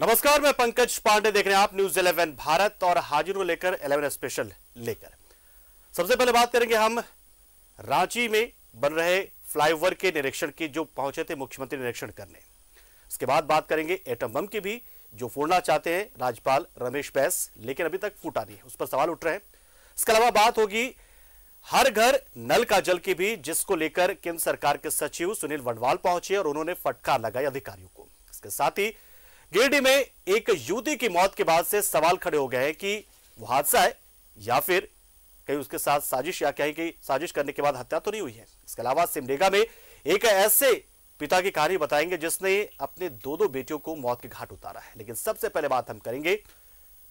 नमस्कार, मैं पंकज पांडे, देख रहे हैं आप न्यूज 11 भारत और हाजिर को लेकर 11 स्पेशल लेकर। सबसे पहले बात करेंगे हम रांची में बन रहे फ्लाईओवर के निरीक्षण की, जो पहुंचे थे मुख्यमंत्री निरीक्षण करने। इसके बाद बात करेंगे एटम बम की भी, जो फोड़ना चाहते हैं राज्यपाल रमेश बैस, लेकिन अभी तक फूटा नहीं है, उस पर सवाल उठ रहे हैं। इसके अलावा बात होगी हर घर नल का जल की भी, जिसको लेकर केंद्र सरकार के सचिव सुनील वनवाल पहुंचे और उन्होंने फटकार लगाई अधिकारियों को। इसके साथ ही गिरिडीह में एक युवती की मौत के बाद से सवाल खड़े हो गए हैं कि वो हादसा है या फिर कहीं उसके साथ साजिश, या कहीं की साजिश करने के बाद हत्या तो नहीं हुई है। इसके अलावा सिमडेगा में एक ऐसे पिता की कहानी बताएंगे जिसने अपने दो बेटियों को मौत के घाट उतारा है। लेकिन सबसे पहले बात हम करेंगे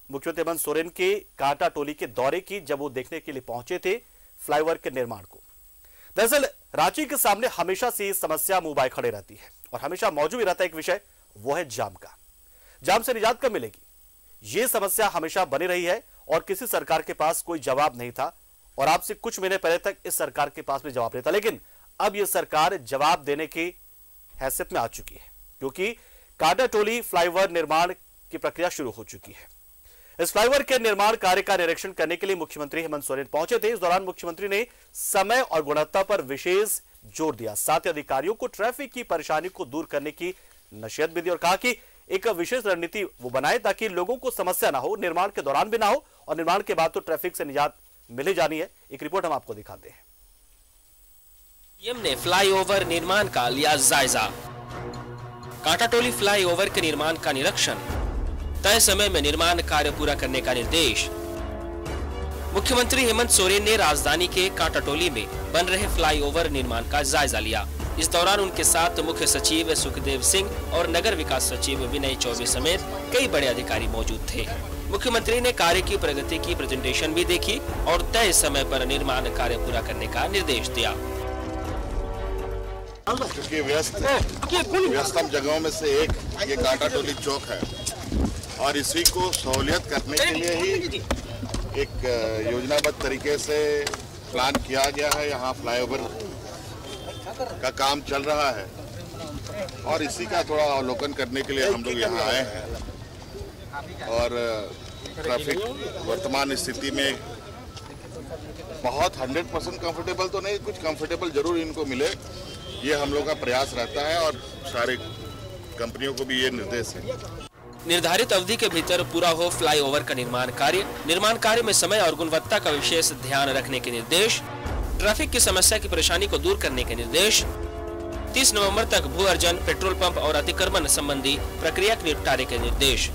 मुख्यमंत्री हेमंत सोरेन के कांटा टोली के दौरे की, जब वो देखने के लिए पहुंचे थे फ्लाईओवर के निर्माण को। दरअसल रांची के सामने हमेशा से समस्या मुंह बाय खड़े रहती है और हमेशा मौजूद रहता है एक विषय, वो है जाम का। जाम से निजात कब मिलेगी, यह समस्या हमेशा बनी रही है और किसी सरकार के पास कोई जवाब नहीं था। और आपसे कुछ महीने पहले तक इस सरकार के पास भी जवाब नहीं था, लेकिन अब यह सरकार जवाब देने की हैसियत में आ चुकी है, क्योंकि कांटा टोली फ्लाईओवर निर्माण की प्रक्रिया शुरू हो चुकी है। इस फ्लाईओवर के निर्माण कार्य का निरीक्षण करने के लिए मुख्यमंत्री हेमंत सोरेन पहुंचे थे। इस दौरान मुख्यमंत्री ने समय और गुणवत्ता पर विशेष जोर दिया, साथ ही अधिकारियों को ट्रैफिक की परेशानी को दूर करने की नसीहत भी दी और कहा कि एक विशेष रणनीति वो बनाए ताकि लोगों को समस्या ना हो, निर्माण के दौरान भी ना हो और निर्माण के बाद तो ट्रैफिक से निजात मिल जानी है। एक रिपोर्ट हम आपको दिखाते हैं। सीएम ने फ्लाईओवर निर्माण का लिया जायजा। कांटा टोली फ्लाईओवर के निर्माण का निरीक्षण, तय समय में निर्माण कार्य पूरा करने का निर्देश। मुख्यमंत्री हेमंत सोरेन ने राजधानी के कांटा टोली में बन रहे फ्लाईओवर निर्माण का जायजा लिया। इस दौरान उनके साथ मुख्य सचिव सुखदेव सिंह और नगर विकास सचिव विनय चौबे समेत कई बड़े अधिकारी मौजूद थे। मुख्यमंत्री ने कार्य की प्रगति की प्रेजेंटेशन भी देखी और तय समय पर निर्माण कार्य पूरा करने का निर्देश दिया। क्योंकि व्यस्तम जगहों में से एक ये कांटा टोली चौक है और इसी को सहूलियत करने के लिए ही एक योजनाबद्ध तरीके से प्लान किया गया है। यहाँ फ्लाईओवर का काम चल रहा है और इसी का थोड़ा अवलोकन करने के लिए हम लोग यहाँ आए हैं। और ट्रैफिक वर्तमान स्थिति में बहुत 100% कंफर्टेबल तो नहीं, कुछ कंफर्टेबल जरूर इनको मिले, ये हम लोग का प्रयास रहता है और सारे कंपनियों को भी ये निर्देश है। निर्धारित अवधि के भीतर पूरा हो फ्लाईओवर का निर्माण कार्य में समय और गुणवत्ता का विशेष ध्यान रखने के निर्देश। ट्रैफिक की समस्या की परेशानी को दूर करने के निर्देश। 30 नवंबर तक भू अर्जन, पेट्रोल पंप और अतिक्रमण संबंधी प्रक्रिया के निपटारे के निर्देश।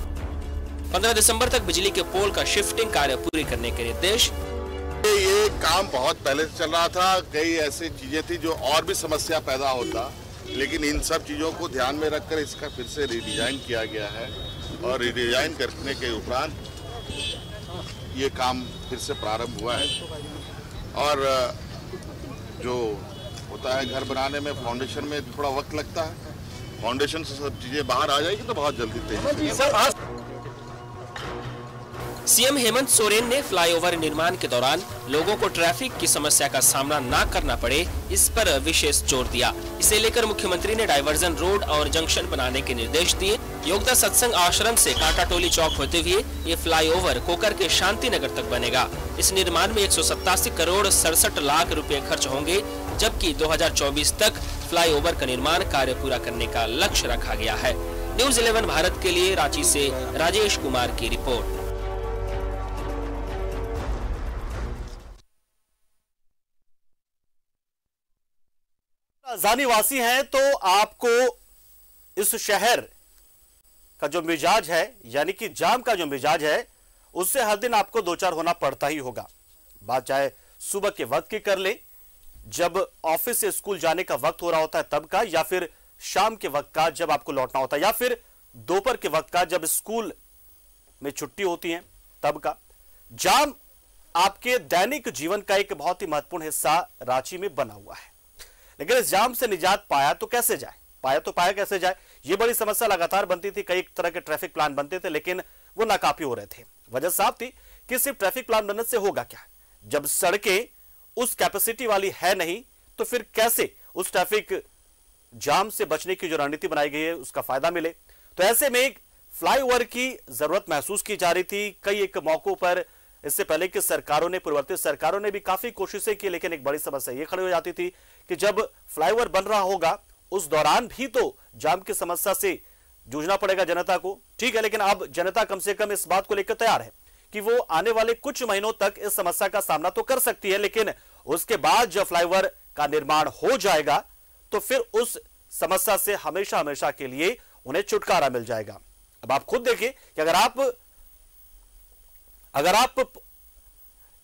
15 दिसंबर तक बिजली के पोल का शिफ्टिंग कार्य पूरी करने के निर्देश। ये काम बहुत पहले से चल रहा था, कई ऐसी चीजें थी जो और भी समस्या पैदा होता, लेकिन इन सब चीजों को ध्यान में रखकर इसका फिर से रिडिजाइन किया गया है और रिडिजाइन करने के उपरांत ये काम फिर से प्रारंभ हुआ है। और जो होता है घर बनाने में फाउंडेशन में थोड़ा वक्त लगता है, फाउंडेशन से सब चीजें बाहर आ जाएगी तो बहुत जल्दी तेजी से। सीएम हेमंत सोरेन ने फ्लाईओवर निर्माण के दौरान लोगों को ट्रैफिक की समस्या का सामना न करना पड़े, इस पर विशेष जोर दिया। इसे लेकर मुख्यमंत्री ने डाइवर्जन रोड और जंक्शन बनाने के निर्देश दिए। योगदा सत्संग आश्रम से कांटा टोली चौक होते हुए ये फ्लाईओवर कोकर के शांति नगर तक बनेगा। इस निर्माण में 187 करोड़ 67 लाख रुपए खर्च होंगे, जबकि 2024 तक फ्लाईओवर का निर्माण कार्य पूरा करने का लक्ष्य रखा गया है। न्यूज 11 भारत के लिए रांची से राजेश कुमार की रिपोर्ट। राजधानी वासी हैं तो आपको इस शहर का जो मिजाज है, यानी कि जाम का जो मिजाज है, उससे हर दिन आपको दो चार होना पड़ता ही होगा। बात चाहे सुबह के वक्त की कर ले, जब ऑफिस से स्कूल जाने का वक्त हो रहा होता है तब का, या फिर शाम के वक्त का जब आपको लौटना होता है, या फिर दोपहर के वक्त का जब स्कूल में छुट्टी होती है तब का। जाम आपके दैनिक जीवन का एक बहुत ही महत्वपूर्ण हिस्सा रांची में बना हुआ है। लेकिन इस जाम से निजात पाया तो कैसे जाए, पाया कैसे जाए, ये बड़ी समस्या लगातार बनती थी। कई तरह के ट्रैफिक प्लान बनते थे लेकिन वो नाकाफी हो रहे थे। वजह साफ थी कि सिर्फ ट्रैफिक प्लान बनने से होगा क्या, जब सड़कें उस कैपेसिटी वाली है नहीं तो फिर कैसे उस ट्रैफिक जाम से बचने की जो रणनीति बनाई गई है उसका फायदा मिले। तो ऐसे में एक फ्लाईओवर की जरूरत महसूस की जा रही थी। कई एक मौकों पर इससे पहले की सरकारों ने, पूर्ववर्ती सरकारों ने भी काफी कोशिशें की, लेकिन एक बड़ी समस्या ये खड़ी हो जाती थी कि जब फ्लाईओवर बन रहा होगा उस दौरान भी तो जाम की समस्या से जूझना पड़ेगा जनता को। ठीक है, लेकिन अब जनता कम से कम इस बात को लेकर तैयार है कि वो आने वाले कुछ महीनों तक इस समस्या का सामना तो कर सकती है, लेकिन उसके बाद जब फ्लाईओवर का निर्माण हो जाएगा तो फिर उस समस्या से हमेशा हमेशा के लिए उन्हें छुटकारा मिल जाएगा। अब आप खुद देखिए कि अगर आप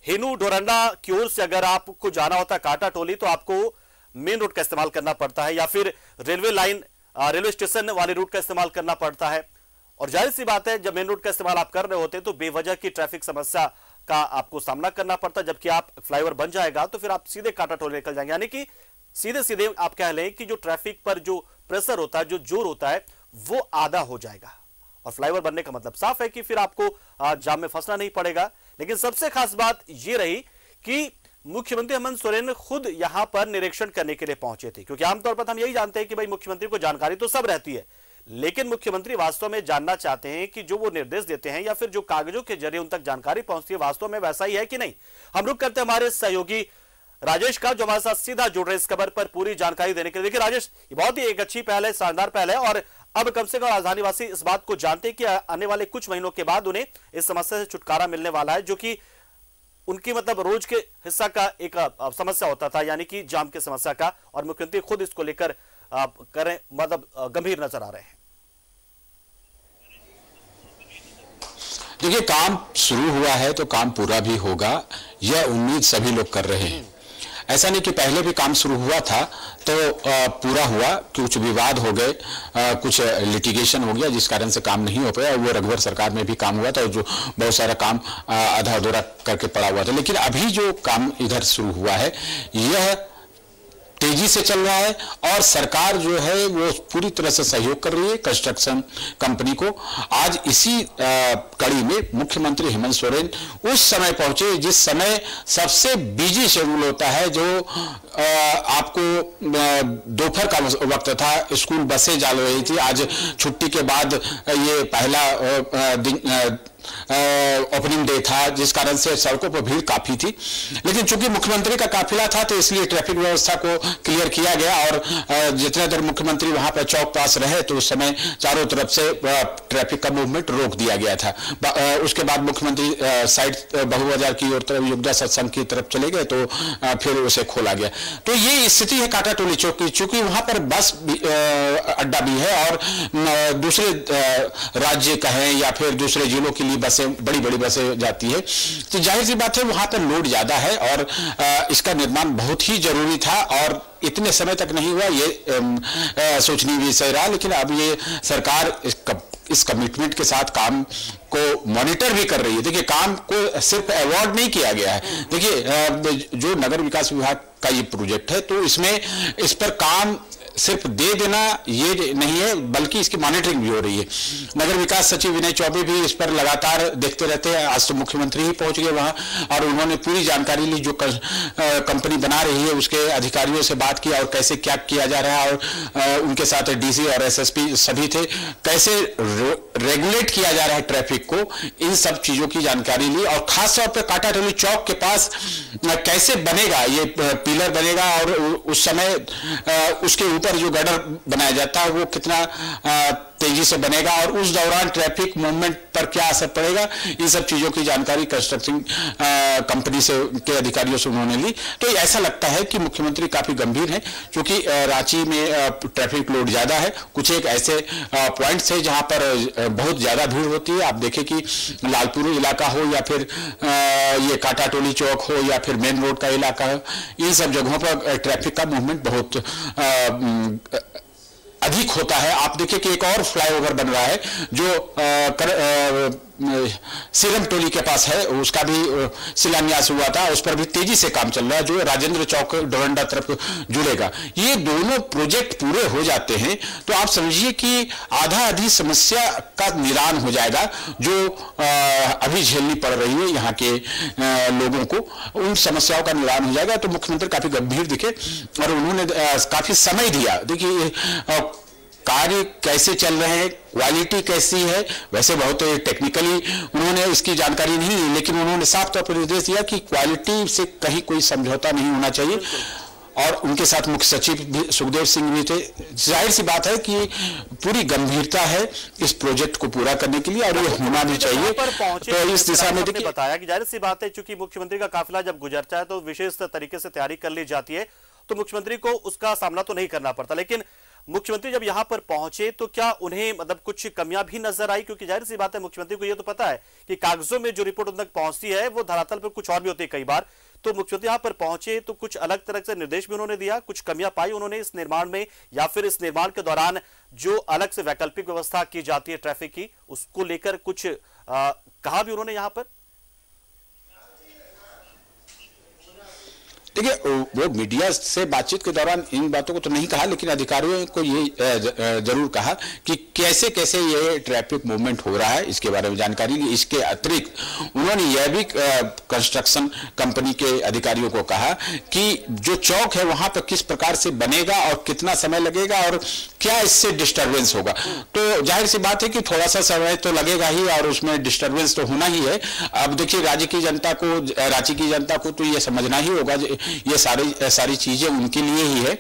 हेनू डोरंडा की ओर से अगर आपको जाना होता है कांटा टोली, तो आपको मेन रोड का इस्तेमाल करना पड़ता है या फिर रेलवे स्टेशन वाले रूट का इस्तेमाल करना पड़ता है। और जाहिर सी बात है, जब मेन रोड का इस्तेमाल आप कर रहे होते हैं तो बेवजह की ट्रैफिक समस्या का आपको सामना करना पड़ता है। जबकि आप फ्लाईओवर बन जाएगा तो फिर आप सीधे कांटा टोली निकल जाएंगे, यानी कि सीधे सीधे आप कह लें कि जो ट्रैफिक पर जो प्रेशर होता है, जो जोर होता है, वो आधा हो जाएगा। और फ्लाईओवर बनने का मतलब साफ है कि फिर आपको जाम में फंसना नहीं पड़ेगा। लेकिन सबसे खास बात ये रही कि मुख्यमंत्री हेमंत सोरेन खुद यहां पर निरीक्षण करने के लिए पहुंचे थे, क्योंकि आमतौर पर हम यही जानते हैं कि भाई मुख्यमंत्री को जानकारी तो सब रहती है, लेकिन मुख्यमंत्री वास्तव में जानना चाहते हैं कि जो वो निर्देश देते हैं या फिर जो कागजों के जरिए उन तक जानकारी पहुंचती है वास्तव में वैसा ही है कि नहीं। हम रुक करते हैं हमारे सहयोगी राजेश का, जो हमारे साथ सीधा जुड़ रहे इस खबर पर पूरी जानकारी देने के लिए। देखिए राजेश, ये बहुत ही एक अच्छी पहल है, शानदार पहल है, और अब कम से कम राजधानी वासी इस बात को जानते हैं कि आने वाले कुछ महीनों के बाद उन्हें इस समस्या से छुटकारा मिलने वाला है, जो कि उनकी मतलब रोज के हिस्सा का एक समस्या होता था, यानी कि जाम की समस्या का। और मुख्यमंत्री खुद इसको लेकर करें मतलब गंभीर नजर आ रहे हैं। देखिए, काम शुरू हुआ है तो काम पूरा भी होगा, यह उम्मीद सभी लोग कर रहे हैं। ऐसा नहीं कि पहले भी काम शुरू हुआ था तो पूरा हुआ, कुछ विवाद हो गए, कुछ लिटिगेशन हो गया जिस कारण से काम नहीं हो पाया। वो रघुवर सरकार में भी काम हुआ था, जो बहुत सारा काम आधा अधूरा करके पड़ा हुआ था। लेकिन अभी जो काम इधर शुरू हुआ है यह तेजी से चल रहा है और सरकार जो है वो पूरी तरह से सहयोग कर रही है कंस्ट्रक्शन कंपनी को। आज इसी कड़ी में मुख्यमंत्री हेमंत सोरेन उस समय पहुंचे जिस समय सबसे बिजी शेड्यूल होता है, जो आपको दोपहर का वक्त था, स्कूल बसें जा रही थी। आज छुट्टी के बाद ये पहला ओपनिंग डे था, जिस कारण से सड़कों पर भीड़ काफी थी। लेकिन चूंकि मुख्यमंत्री का काफिला था तो इसलिए ट्रैफिक व्यवस्था को क्लियर किया गया और जितने देर मुख्यमंत्री वहां पर चौक पास रहे तो उस समय चारों तरफ से ट्रैफिक का मूवमेंट रोक दिया गया था। उसके बाद मुख्यमंत्री साइड बहुबाजार की ओर तरफ योगदा सत्संग की तरफ चले गए तो फिर उसे खोला गया। तो ये स्थिति है कांटा टोली चौक की। चूंकि वहां पर बस अड्डा भी है और दूसरे राज्य कहें या फिर दूसरे जिलों के लिए बसें, बड़ी बड़ी बसें जाती है, तो जाहिर सी बात है वहां पर लोड ज्यादा है और इसका निर्माण बहुत ही जरूरी था और इतने समय तक नहीं हुआ, ये सोचनीय विषय रहा। लेकिन अब ये सरकार इस कमिटमेंट के साथ काम को मॉनिटर भी कर रही है। देखिए, काम को सिर्फ अवॉर्ड नहीं किया गया है। देखिए, जो नगर विकास विभाग का ये प्रोजेक्ट है तो इसमें इस पर काम सिर्फ दे देना ये नहीं है, बल्कि इसकी मॉनिटरिंग भी हो रही है। नगर विकास सचिव विनय चौबे भी इस पर लगातार देखते रहते हैं। आज तो मुख्यमंत्री ही पहुंच गए वहां और उन्होंने पूरी जानकारी ली। जो कंपनी बना रही है उसके अधिकारियों से बात की और कैसे क्या किया जा रहा है, और उनके साथ डीसी और एसएसपी सभी थे। कैसे रेगुलेट किया जा रहा है ट्रैफिक को, इन सब चीजों की जानकारी ली। और खासतौर पर कांटा टोली चौक के पास कैसे बनेगा, ये पिलर बनेगा और उस समय उसके ऊपर जो गडर बनाया जाता है वो कितना तेजी से बनेगा और उस दौरान ट्रैफिक मूवमेंट पर क्या असर पड़ेगा, इन सब चीजों की जानकारी कंस्ट्रक्शन कंपनी से के अधिकारियों से उन्होंने ली। तो ऐसा लगता है कि मुख्यमंत्री काफी गंभीर हैं, क्योंकि रांची में ट्रैफिक लोड ज्यादा है। कुछ एक ऐसे पॉइंट्स है जहां पर बहुत ज्यादा भीड़ होती है। आप देखें कि लालपुर इलाका हो या फिर ये कांटा टोली चौक हो या फिर मेन रोड का इलाका हो, इन सब जगहों पर ट्रैफिक का मूवमेंट बहुत अधिक होता है। आप देखिए कि एक और फ्लाईओवर बन रहा है जो सीरम टोली के पास है, उसका भी शिलान्यास हुआ था, उस पर भी तेजी से काम चल रहा है, जो राजेंद्र चौक डोरंडा तरफ जुड़ेगा। ये दोनों प्रोजेक्ट पूरे हो जाते हैं तो आप समझिए कि आधा आधी समस्या का निदान हो जाएगा जो अभी झेलनी पड़ रही है यहाँ के लोगों को, उन समस्याओं का निदान हो जाएगा। तो मुख्यमंत्री काफी गंभीर दिखे और उन्होंने काफी समय दिया। देखिए, कार्य कैसे चल रहे हैं, क्वालिटी कैसी है। वैसे बहुत टेक्निकली उन्होंने इसकी जानकारी नहीं दी, लेकिन उन्होंने साफ तौर पर निर्देश दिया कि क्वालिटी से कहीं कोई समझौता नहीं होना चाहिए। और उनके साथ मुख्य सचिव भी सुखदेव सिंह भी थे। जाहिर सी बात है कि पूरी गंभीरता है इस प्रोजेक्ट को पूरा करने के लिए और ये होना भी चाहिए। तो इस दिशा में देखिए बताया कि जाहिर सी बात है, चूंकि मुख्यमंत्री का काफिला जब गुजरता है तो विशेष तरीके से तैयारी कर ली जाती है, तो मुख्यमंत्री को उसका सामना तो नहीं करना पड़ता। लेकिन मुख्यमंत्री जब यहां पर पहुंचे तो क्या उन्हें मतलब कुछ कमियां भी नजर आई? क्योंकि जाहिर सी बात है, मुख्यमंत्री को यह तो पता है कि कागजों में जो रिपोर्ट उन तक पहुंचती है वो धरातल पर कुछ और भी होती है कई बार। तो मुख्यमंत्री यहां पर पहुंचे तो कुछ अलग तरह से निर्देश भी उन्होंने दिया, कुछ कमियां पाई उन्होंने इस निर्माण में, या फिर इस निर्माण के दौरान जो अलग से वैकल्पिक व्यवस्था की जाती है ट्रैफिक की, उसको लेकर कुछ कहा भी उन्होंने यहां पर? देखिए, वो मीडिया से बातचीत के दौरान इन बातों को तो नहीं कहा, लेकिन अधिकारियों को ये जरूर कहा कि कैसे कैसे ये ट्रैफिक मूवमेंट हो रहा है, इसके बारे में जानकारी ली। इसके अतिरिक्त उन्होंने यह भी कंस्ट्रक्शन कंपनी के अधिकारियों को कहा कि जो चौक है वहां पर किस प्रकार से बनेगा और कितना समय लगेगा और क्या इससे डिस्टर्बेंस होगा। तो जाहिर सी बात है कि थोड़ा सा समय तो लगेगा ही और उसमें डिस्टर्बेंस तो होना ही है। अब देखिए, राज्य की जनता को, रांची की जनता को तो ये समझना ही होगा, ये सारी चीजें उनके लिए ही है।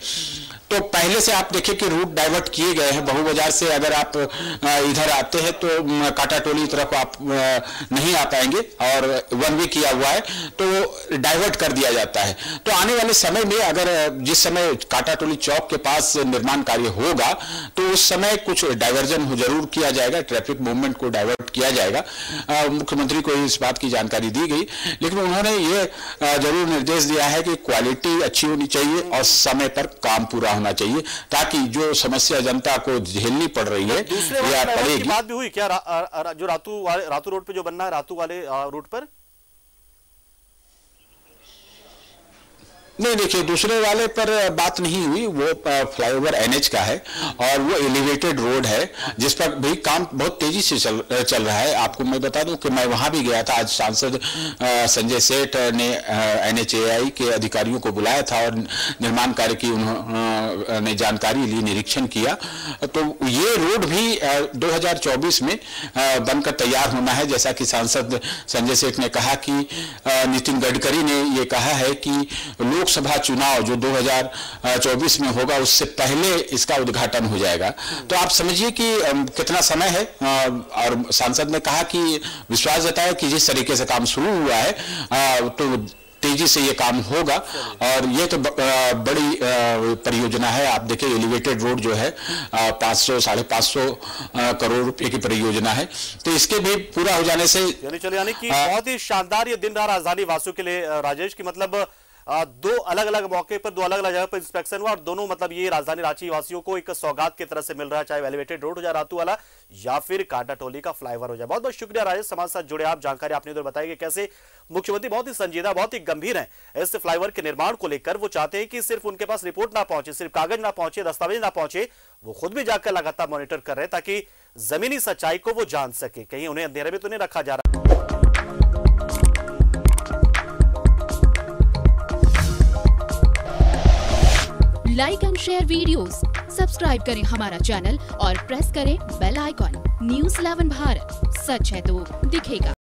तो पहले से आप देखिए कि रूट डाइवर्ट किए गए हैं। बहु बाजार से अगर आप इधर आते हैं तो काटाटोली तरफ आप नहीं आ पाएंगे और वन वे किया हुआ है तो डाइवर्ट कर दिया जाता है। तो आने वाले समय में अगर जिस समय काटाटोली चौक के पास निर्माण कार्य होगा तो उस समय कुछ डाइवर्जन जरूर किया जाएगा, ट्रैफिक मूवमेंट को डाइवर्ट किया जाएगा। मुख्यमंत्री को इस बात की जानकारी दी गई, लेकिन उन्होंने ये जरूर निर्देश दिया है कि क्वालिटी अच्छी होनी चाहिए और समय पर काम पूरा होना चाहिए, ताकि जो समस्या जनता को झेलनी पड़ रही है या पड़ेगी। बात भी हुई क्या जो रातू रोड पे जो बनना है, रातू वाले रूट पर? नहीं, देखिए, दूसरे वाले पर बात नहीं हुई। वो फ्लाईओवर एनएच का है और वो एलिवेटेड रोड है जिस पर भी काम बहुत तेजी से चल रहा है। आपको मैं बता दूं कि मैं वहां भी गया था। आज सांसद संजय सेठ ने एनएचएआई के अधिकारियों को बुलाया था और निर्माण कार्य की उन्होंने जानकारी ली, निरीक्षण किया। तो ये रोड भी 2024 में बनकर तैयार होना है। जैसा कि सांसद संजय सेठ ने कहा कि नितिन गडकरी ने ये कहा है कि लोकसभा चुनाव जो 2024 में होगा उससे पहले इसका उद्घाटन हो जाएगा। तो आप समझिए कि कितना समय है। और सांसद ने कहा कि विश्वास जताया कि जिस तरीके से काम शुरू हुआ है तो तेजी से ये काम होगा और ये तो बड़ी परियोजना है। आप देखिए, एलिवेटेड रोड जो है 500-550 करोड़ रुपए की परियोजना है। तो इसके भी पूरा हो जाने से यानी कि बहुत ही शानदार ये दिन रहा राजधानी वासियों के लिए राजेश, की मतलब दो अलग अलग मौके पर, दो अलग अलग जगह पर इंस्पेक्शन हुआ और दोनों मतलब ये राजधानी रांची वासियों को एक सौगात की तरह से मिल रहा है, चाहे एलिवेटेड रोड हो जाए रातू वाला या फिर काटाटोली का फ्लाईओवर हो जाए। बहुत बहुत शुक्रिया राजेश, हमारे साथ जुड़े आप। जानकारी आपने उधर बताई कि कैसे मुख्यमंत्री बहुत ही संजीदा, बहुत ही गंभीर है इस फ्लाईओवर के निर्माण को लेकर। वो चाहते हैं कि सिर्फ उनके पास रिपोर्ट ना पहुंचे, सिर्फ कागज ना पहुंचे, दस्तावेज ना पहुंचे, वो खुद भी जाकर लगातार मॉनिटर कर रहे हैं ताकि जमीनी सच्चाई को वो जान सके, कहीं उन्हें अंधेरे में तो नहीं रखा जा रहा। Like and share videos, subscribe करें हमारा चैनल और प्रेस करें बेल आइकॉन। न्यूज़ 11 भारत, सच है तो दिखेगा।